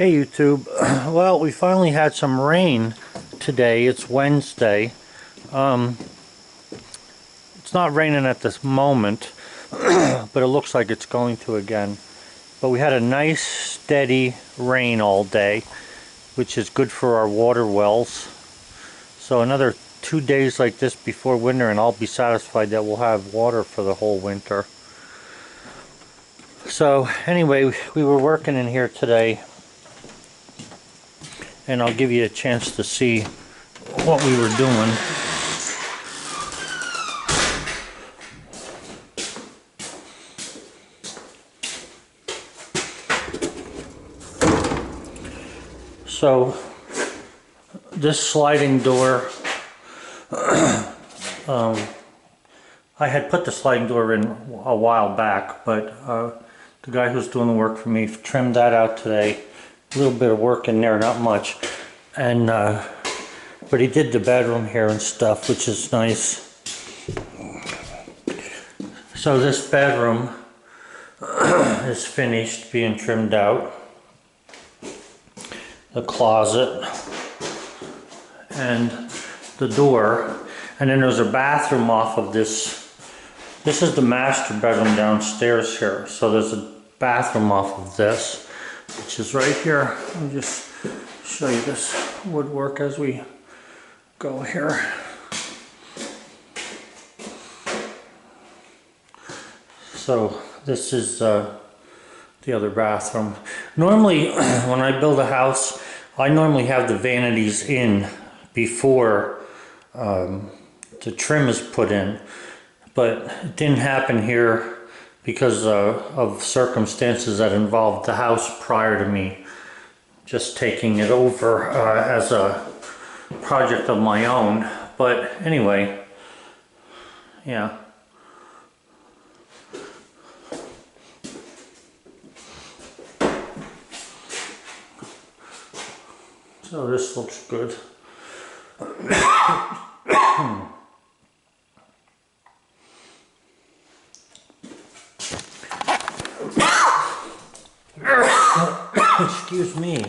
Hey YouTube, well we finally had some rain today. It's Wednesday. It's not raining at this moment, but it looks like it's going to again. But we had a nice steady rain all day, which is good for our water wells. So another 2 days like this before winter and I'll be satisfied that we'll have water for the whole winter. So anyway, we were working in here today, and I'll give you a chance to see what we were doing. So this sliding door, I had put the sliding door in a while back, but the guy who's doing the work for me trimmed that out today. A little bit of work in there, not much, and but he did the bedroom here and stuff, which is nice. So this bedroom is finished being trimmed out. The closet and the door, and then there's a bathroom off of this. This is the master bedroom downstairs here, so there's a bathroom off of this, which is right here. Let me just show you this woodwork as we go here. So this is the other bathroom. Normally when I build a house, I normally have the vanities in before the trim is put in, but it didn't happen here because of circumstances that involved the house prior to me just taking it over as a project of my own. But anyway, yeah. So this looks good. Excuse me.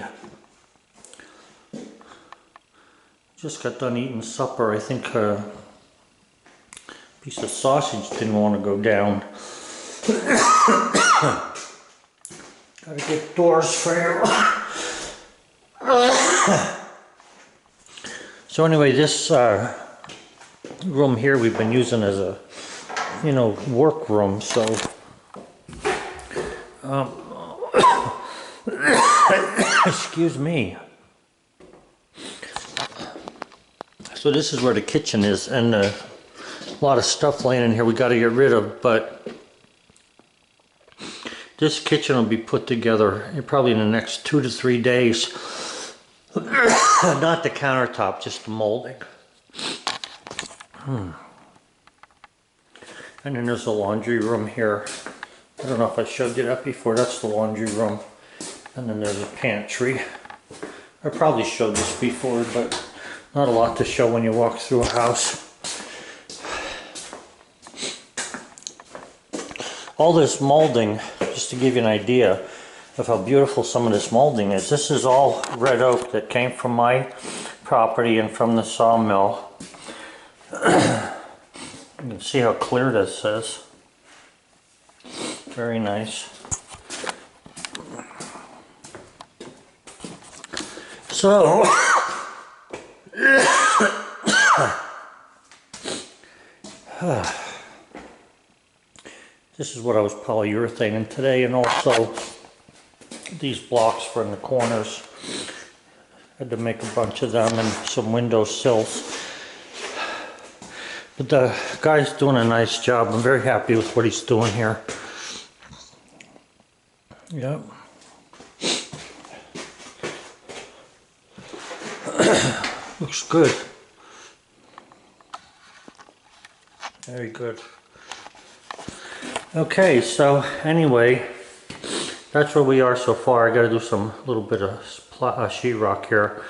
Just got done eating supper. I think a piece of sausage didn't want to go down. Gotta get doors for you. So anyway, this room here we've been using as a, work room. So excuse me. So this is where the kitchen is, and a lot of stuff laying in here we got to get rid of, but this kitchen will be put together probably in the next 2 to 3 days. Not the countertop, just the molding. And then there's a laundry room here. I don't know if I showed you that before. That's the laundry room. And then there's a pantry. I probably showed this before, but not a lot to show when you walk through a house. All this molding, just to give you an idea of how beautiful some of this molding is. This is all red oak that came from my property and from the sawmill. You can see how clear this is. Very nice. So this is what I was polyurethaning today, and also these blocks for in the corners. Had to make a bunch of them and some window sills. But the guy's doing a nice job. I'm very happy with what he's doing here. Yep. Looks good. Very good. Okay, so anyway, that's where we are so far. I got to do some little bit of sheetrock here,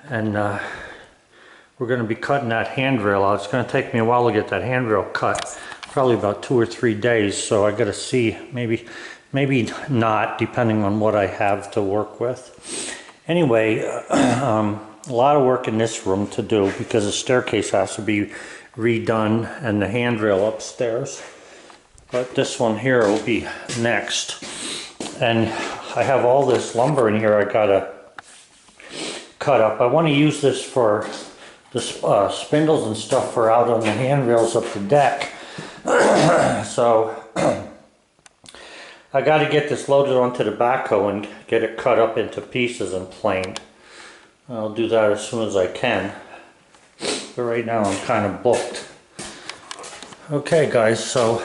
and we're going to be cutting that handrail out. It's going to take me a while to get that handrail cut, probably about 2 or 3 days. So I got to see, maybe Maybe not, depending on what I have to work with. Anyway, a lot of work in this room to do because the staircase has to be redone and the handrail upstairs. But this one here will be next. And I have all this lumber in here I gotta cut up. I want to use this for the spindles and stuff for out on the handrails of the deck. So I got to get this loaded onto the backhoe and get it cut up into pieces and planed. I'll do that as soon as I can. But right now I'm kind of booked. Okay guys, so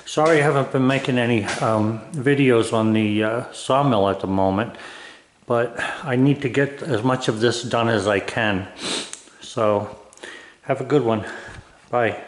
sorry I haven't been making any videos on the sawmill at the moment. But I need to get as much of this done as I can. So have a good one. Bye.